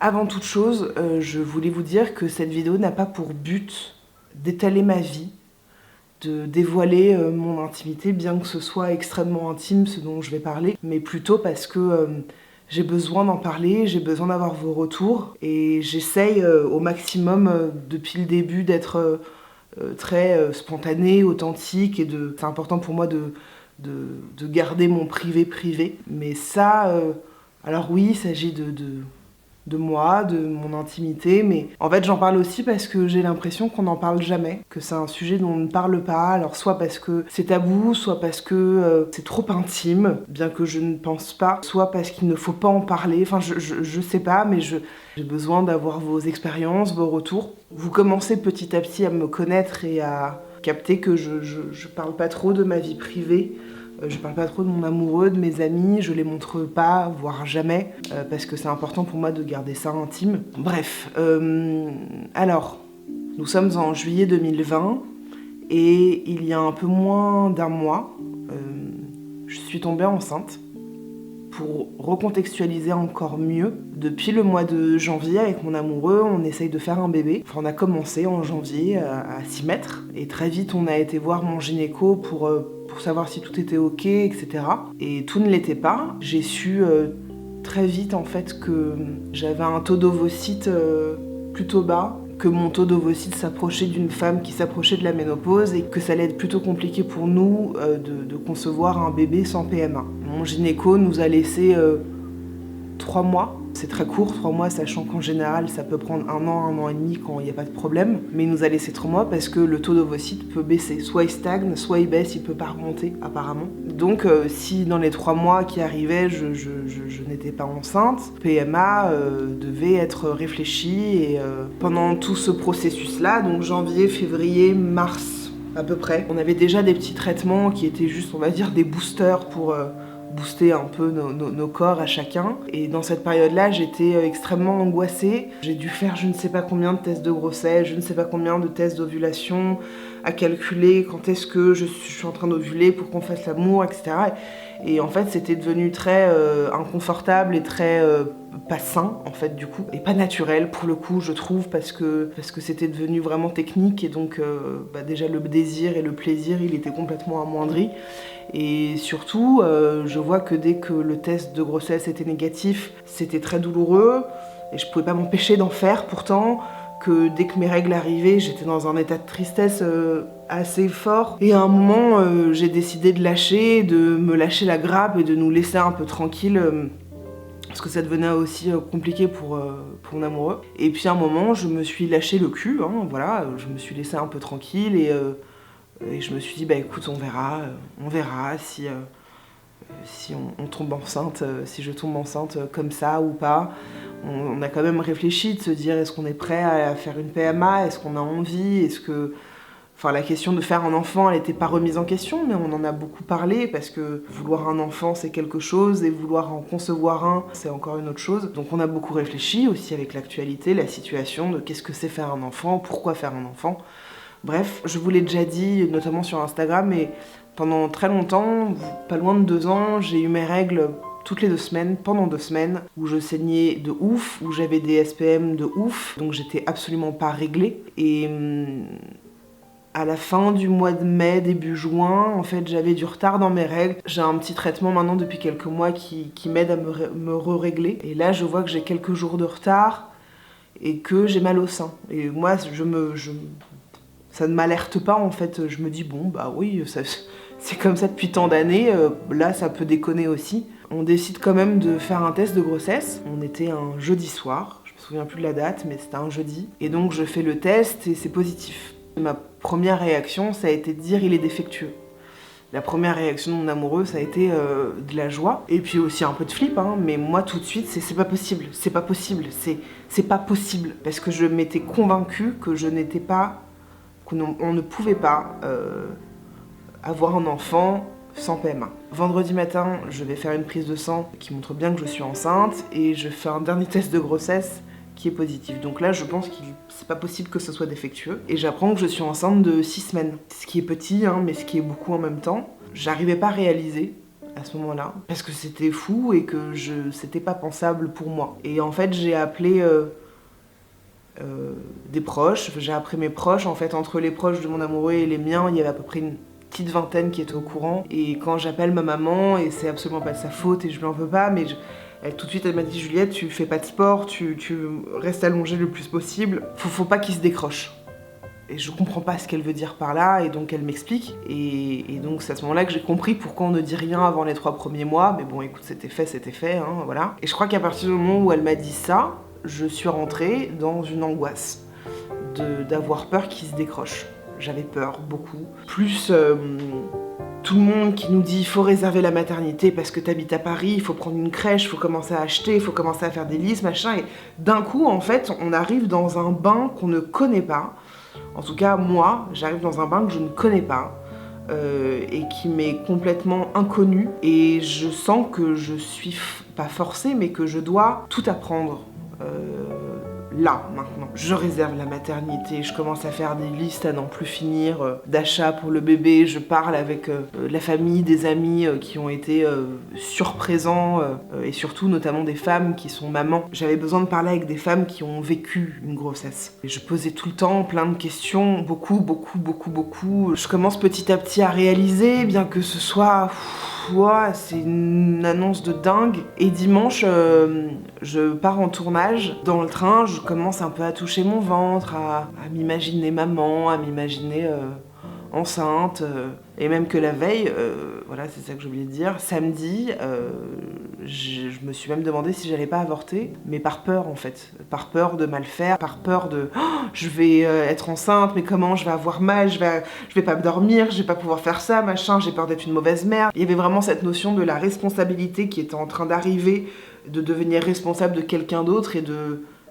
Avant toute chose, je voulais vous dire que cette vidéo n'a pas pour but d'étaler ma vie, de dévoiler mon intimité, bien que ce soit extrêmement intime ce dont je vais parler, mais plutôt parce que j'ai besoin d'en parler, j'ai besoin d'avoir vos retours, et j'essaye au maximum depuis le début d'être très spontanée, authentique, et c'est important pour moi de garder mon privé, mais ça, alors oui, il s'agit de moi, de mon intimité, mais en fait j'en parle aussi parce que j'ai l'impression qu'on n'en parle jamais, que c'est un sujet dont on ne parle pas, alors soit parce que c'est tabou, soit parce que c'est trop intime, bien que je ne pense pas, soit parce qu'il ne faut pas en parler, enfin je sais pas, mais j'ai besoin d'avoir vos expériences, vos retours. Vous commencez petit à petit à me connaître et à capter que je parle pas trop de ma vie privée. Je parle pas trop de mon amoureux, de mes amis, je les montre pas, voire jamais, parce que c'est important pour moi de garder ça intime. Bref, alors, nous sommes en juillet 2020, et il y a un peu moins d'un mois, je suis tombée enceinte. Pour recontextualiser encore mieux, depuis le mois de janvier, avec mon amoureux, on essaye de faire un bébé. Enfin, on a commencé en janvier à s'y mettre, et très vite on a été voir mon gynéco pour savoir si tout était ok, etc. Et tout ne l'était pas. J'ai su très vite en fait que j'avais un taux d'ovocytes plutôt bas, que mon taux d'ovocytes s'approchait d'une femme qui s'approchait de la ménopause, et que ça allait être plutôt compliqué pour nous de concevoir un bébé sans PMA. Mon gynéco nous a laissé 3 mois. C'est très court, 3 mois, sachant qu'en général, ça peut prendre un an et demi quand il n'y a pas de problème. Mais il nous a laissé 3 mois parce que le taux d'ovocytes peut baisser. Soit il stagne, soit il baisse, il peut pas remonter, apparemment. Donc, si dans les 3 mois qui arrivaient, je n'étais pas enceinte, PMA devait être réfléchi. Et pendant tout ce processus-là, donc janvier, février, mars, à peu près, on avait déjà des petits traitements qui étaient juste, on va dire, des boosters pour booster un peu nos corps à chacun. Et dans cette période-là, j'étais extrêmement angoissée. J'ai dû faire je ne sais pas combien de tests de grossesse, je ne sais pas combien de tests d'ovulation, à calculer quand est-ce que je suis en train d'ovuler pour qu'on fasse l'amour, etc. Et en fait, c'était devenu très inconfortable et très pas sain, en fait, du coup. Et pas naturel, pour le coup, je trouve, parce que c'était devenu vraiment technique. Et donc, déjà, le désir et le plaisir, il était complètement amoindri. Et surtout, je vois que dès que le test de grossesse était négatif, c'était très douloureux. Et je pouvais pas m'empêcher d'en faire, pourtant. Que dès que mes règles arrivaient, j'étais dans un état de tristesse assez fort. Et à un moment, j'ai décidé de me lâcher la grappe et de nous laisser un peu tranquille, parce que ça devenait aussi compliqué pour mon amoureux. Et puis à un moment, je me suis lâché le cul, hein, voilà, je me suis laissée un peu tranquille, et je me suis dit, bah écoute, on verra si on tombe enceinte, si je tombe enceinte comme ça ou pas. On a quand même réfléchi de se dire, est-ce qu'on est prêt à faire une PMA, est-ce qu'on a envie, Enfin, la question de faire un enfant, elle n'était pas remise en question, mais on en a beaucoup parlé, parce que vouloir un enfant, c'est quelque chose, et vouloir en concevoir un, c'est encore une autre chose. Donc on a beaucoup réfléchi, aussi avec l'actualité, la situation de qu'est-ce que c'est faire un enfant, pourquoi faire un enfant. Bref, je vous l'ai déjà dit, notamment sur Instagram, mais pendant très longtemps, pas loin de 2 ans, j'ai eu mes règles toutes les 2 semaines, pendant 2 semaines, où je saignais de ouf, où j'avais des SPM de ouf, donc j'étais absolument pas réglée. Et à la fin du mois de mai, début juin, en fait, j'avais du retard dans mes règles. J'ai un petit traitement maintenant depuis quelques mois qui m'aide à me régler. Et là, je vois que j'ai quelques jours de retard et que j'ai mal au sein. Et moi, ça ne m'alerte pas, en fait. Je me dis, bon, bah oui, c'est comme ça depuis tant d'années. Là, ça peut déconner aussi. On décide quand même de faire un test de grossesse. On était un jeudi soir. Je me souviens plus de la date, mais c'était un jeudi. Et donc, je fais le test et c'est positif. Ma première réaction, ça a été de dire il est défectueux. La première réaction de mon amoureux, ça a été de la joie, et puis aussi un peu de flip, hein, mais moi tout de suite, c'est pas possible, c'est pas possible, c'est pas possible, parce que je m'étais convaincue que on ne pouvait pas avoir un enfant sans PMA. Vendredi matin, je vais faire une prise de sang qui montre bien que je suis enceinte, et je fais un dernier test de grossesse qui est positif. Donc là, je pense que c'est pas possible que ce soit défectueux. Et j'apprends que je suis enceinte de 6 semaines. Ce qui est petit, hein, mais ce qui est beaucoup en même temps. J'arrivais pas à réaliser à ce moment-là, parce que c'était fou et que c'était pas pensable pour moi. Et en fait, j'ai appelé des proches, j'ai appelé mes proches. En fait, entre les proches de mon amoureux et les miens, il y avait à peu près une petite vingtaine qui étaient au courant. Et quand j'appelle ma maman, et c'est absolument pas de sa faute et je lui en veux pas, mais tout de suite elle m'a dit: Juliette, tu fais pas de sport, tu restes allongée le plus possible, faut pas qu'il se décroche. Et je comprends pas ce qu'elle veut dire par là, et donc elle m'explique. Et donc c'est à ce moment-là que j'ai compris pourquoi on ne dit rien avant les 3 premiers mois. Mais bon, écoute, c'était fait, hein, voilà. Et je crois qu'à partir du moment où elle m'a dit ça, je suis rentrée dans une angoisse d'avoir peur qu'il se décroche. J'avais peur, beaucoup. Plus tout le monde qui nous dit: il faut réserver la maternité parce que t'habites à Paris, il faut prendre une crèche, il faut commencer à acheter, il faut commencer à faire des listes, machin. Et d'un coup, en fait, on arrive dans un bain qu'on ne connaît pas. En tout cas, moi, j'arrive dans un bain que je ne connais pas et qui m'est complètement inconnu. Et je sens que je suis pas forcée, mais que je dois tout apprendre là, maintenant. Je réserve la maternité, je commence à faire des listes à n'en plus finir d'achats pour le bébé. Je parle avec la famille, des amis qui ont été surprésents et surtout notamment des femmes qui sont mamans. J'avais besoin de parler avec des femmes qui ont vécu une grossesse. Et je posais tout le temps plein de questions, beaucoup. Je commence petit à petit à réaliser, bien que ce soit... Ouais, c'est une annonce de dingue. Et dimanche, je pars en tournage. Dans le train, je commence un peu à toucher mon ventre, à m'imaginer maman, à m'imaginer enceinte. Et même que la veille, voilà, c'est ça que j'ai oublié de dire, samedi, je me suis même demandé si j'allais pas avorter, mais par peur en fait. Par peur de mal faire, par peur de je vais être enceinte, mais comment je vais avoir mal, je vais pas dormir, je vais pas pouvoir faire ça, machin, j'ai peur d'être une mauvaise mère. Il y avait vraiment cette notion de la responsabilité qui était en train d'arriver, de devenir responsable de quelqu'un d'autre et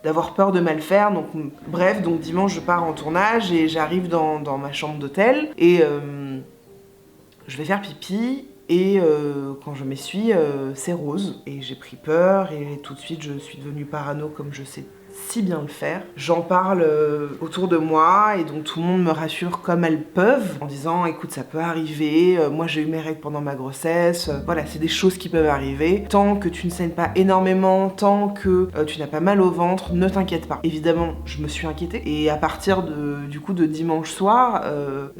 d'avoir peur de mal faire. Donc bref, donc dimanche je pars en tournage et j'arrive dans ma chambre d'hôtel et je vais faire pipi et quand je m'essuie, c'est rose. Et j'ai pris peur et tout de suite je suis devenue parano comme je sais si bien le faire. J'en parle autour de moi et donc tout le monde me rassure comme elles peuvent en disant: écoute, ça peut arriver, moi j'ai eu mes règles pendant ma grossesse, voilà, c'est des choses qui peuvent arriver. Tant que tu ne saignes pas énormément, tant que tu n'as pas mal au ventre, ne t'inquiète pas. Évidemment, je me suis inquiétée et à partir du coup de dimanche soir,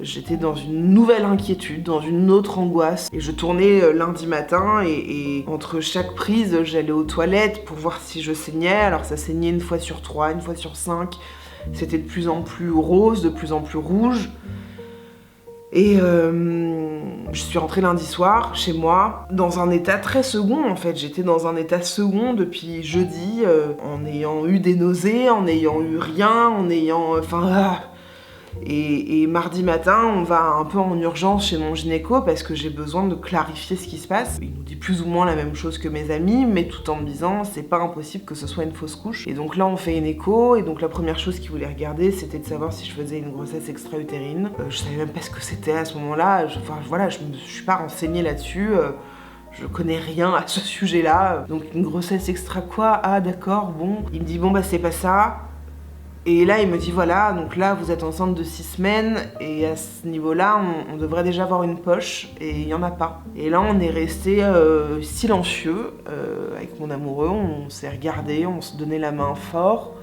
j'étais dans une nouvelle inquiétude, dans une autre angoisse et je tournais lundi matin et entre chaque prise, j'allais aux toilettes pour voir si je saignais. Alors ça saignait une fois sur 3, une fois sur 5. C'était de plus en plus rose, de plus en plus rouge. Et je suis rentrée lundi soir chez moi dans un état très second en fait. J'étais dans un état second depuis jeudi, en ayant eu des nausées, en ayant eu rien, en ayant... Et mardi matin, on va un peu en urgence chez mon gynéco parce que j'ai besoin de clarifier ce qui se passe. Il nous dit plus ou moins la même chose que mes amis, mais tout en me disant c'est pas impossible que ce soit une fausse couche. Et donc là, on fait une écho, et donc la première chose qu'il voulait regarder, c'était de savoir si je faisais une grossesse extra-utérine. Je savais même pas ce que c'était à ce moment-là. Je me suis pas renseignée là-dessus. Je connais rien à ce sujet-là. Donc une grossesse extra quoi? Ah d'accord, bon. Il me dit bon bah c'est pas ça. Et là, il me dit voilà, donc là, vous êtes enceinte de 6 semaines, et à ce niveau-là, on devrait déjà avoir une poche, et il n'y en a pas. Et là, on est resté silencieux avec mon amoureux, on s'est regardé, on se donnait la main fort,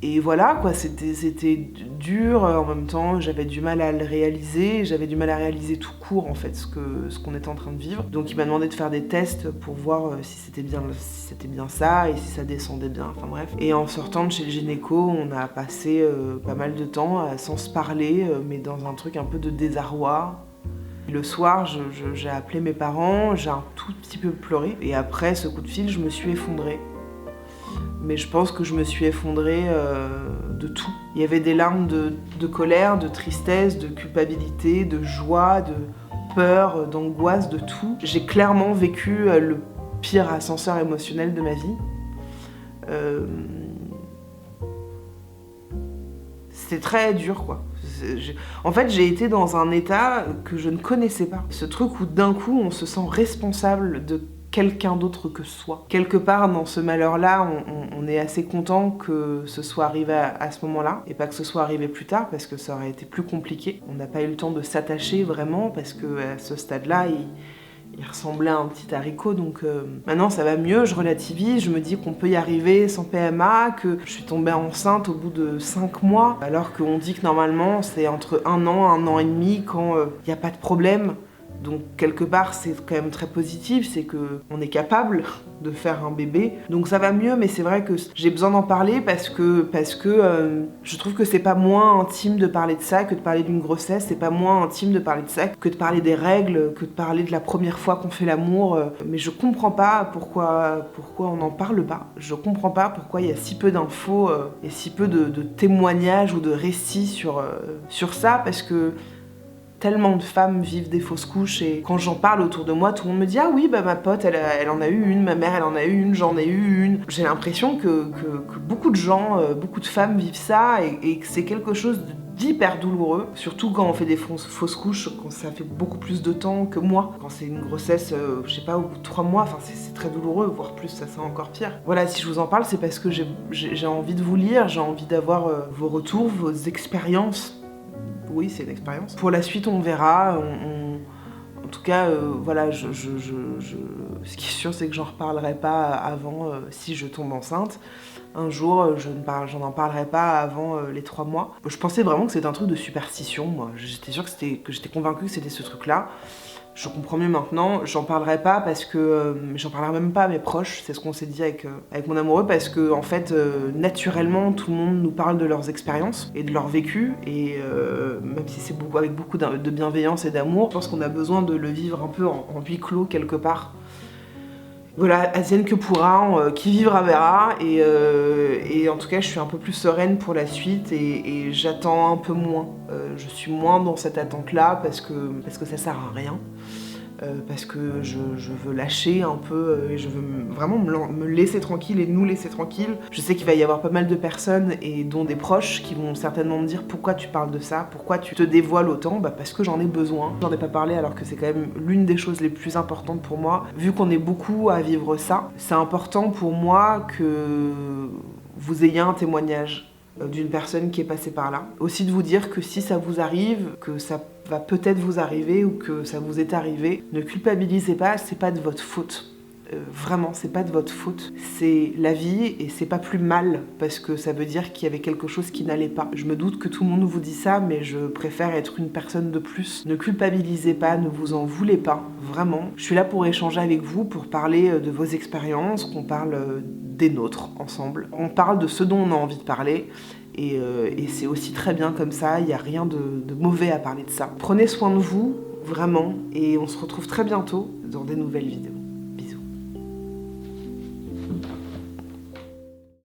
et voilà, quoi, c'était dur, en même temps, j'avais du mal à le réaliser, j'avais du mal à réaliser tout court, en fait, ce qu'on était en train de vivre. Donc il m'a demandé de faire des tests pour voir si c'était bien ça, et si ça descendait bien, enfin bref. Et en sortant de chez le gynéco, on a passé pas mal de temps sans se parler, mais dans un truc un peu de désarroi. Le soir, j'ai appelé mes parents, j'ai un tout petit peu pleuré, et après ce coup de fil, je me suis effondrée. Mais je pense que je me suis effondrée de tout. Il y avait des larmes de colère, de tristesse, de culpabilité, de joie, de peur, d'angoisse, de tout. J'ai clairement vécu le pire ascenseur émotionnel de ma vie. C'était très dur, quoi. En fait, j'ai été dans un état que je ne connaissais pas. Ce truc où d'un coup, on se sent responsable de quelqu'un d'autre que soi. Quelque part dans ce malheur-là, on est assez content que ce soit arrivé à ce moment-là et pas que ce soit arrivé plus tard parce que ça aurait été plus compliqué. On n'a pas eu le temps de s'attacher vraiment parce que à ce stade-là, il ressemblait à un petit haricot, donc maintenant ça va mieux, je relativise, je me dis qu'on peut y arriver sans PMA, que je suis tombée enceinte au bout de 5 mois, alors qu'on dit que normalement c'est entre 1 an et demi quand il n'y a pas de problème. Donc quelque part c'est quand même très positif, c'est qu'on est capable de faire un bébé. Donc ça va mieux, mais c'est vrai que j'ai besoin d'en parler parce que je trouve que c'est pas moins intime de parler de ça que de parler d'une grossesse, c'est pas moins intime de parler de ça que de parler des règles, que de parler de la première fois qu'on fait l'amour. Mais je comprends pas pourquoi on n'en parle pas. Je comprends pas pourquoi il y a si peu d'infos et si peu de témoignages ou de récits sur ça, parce que tellement de femmes vivent des fausses couches et quand j'en parle autour de moi, tout le monde me dit « Ah oui, bah ma pote, elle en a eu une, ma mère, elle en a eu une, j'en ai eu une. » J'ai l'impression que beaucoup de gens, beaucoup de femmes vivent ça et que c'est quelque chose d'hyper douloureux, surtout quand on fait des fausses couches, quand ça fait beaucoup plus de temps que moi. Quand c'est une grossesse, je sais pas, au bout de 3 mois, enfin c'est très douloureux, voire plus, ça c'est encore pire. Voilà, si je vous en parle, c'est parce que j'ai envie de vous lire, j'ai envie d'avoir vos retours, vos expériences. Oui, c'est une expérience. Pour la suite, on verra. En tout cas, voilà, ce qui est sûr, c'est que j'en reparlerai pas avant si je tombe enceinte. Un jour, j'en en parlerai pas avant les 3 mois. Je pensais vraiment que c'était un truc de superstition, moi. J'étais sûre que j'étais convaincue que c'était ce truc-là. Je comprends mieux maintenant, j'en parlerai pas parce que j'en parlerai même pas à mes proches, c'est ce qu'on s'est dit avec mon amoureux, parce que en fait naturellement tout le monde nous parle de leurs expériences et de leur vécu, et même si c'est avec beaucoup de bienveillance et d'amour, je pense qu'on a besoin de le vivre un peu en huis clos quelque part. Voilà, advienne que pourra, qui vivra verra, et en tout cas je suis un peu plus sereine pour la suite et j'attends un peu moins. Je suis moins dans cette attente-là parce que ça sert à rien. Parce que je veux lâcher un peu et je veux vraiment me laisser tranquille et nous laisser tranquille. Je sais qu'il va y avoir pas mal de personnes, et dont des proches, qui vont certainement me dire « Pourquoi tu parles de ça? Pourquoi tu te dévoiles autant ?» Bah parce que j'en ai besoin. J'en ai pas parlé alors que c'est quand même l'une des choses les plus importantes pour moi. Vu qu'on est beaucoup à vivre ça, c'est important pour moi que vous ayez un témoignage d'une personne qui est passée par là. Aussi de vous dire que si ça vous arrive, que ça va peut-être vous arriver ou que ça vous est arrivé, ne culpabilisez pas, c'est pas de votre faute. Vraiment, c'est pas de votre faute. C'est la vie et c'est pas plus mal parce que ça veut dire qu'il y avait quelque chose qui n'allait pas. Je me doute que tout le monde vous dit ça, mais je préfère être une personne de plus. Ne culpabilisez pas, ne vous en voulez pas, vraiment. Je suis là pour échanger avec vous, pour parler de vos expériences, qu'on parle des nôtres ensemble. On parle de ce dont on a envie de parler. Et c'est aussi très bien comme ça, il n'y a rien de mauvais à parler de ça. Prenez soin de vous, vraiment, et on se retrouve très bientôt dans des nouvelles vidéos.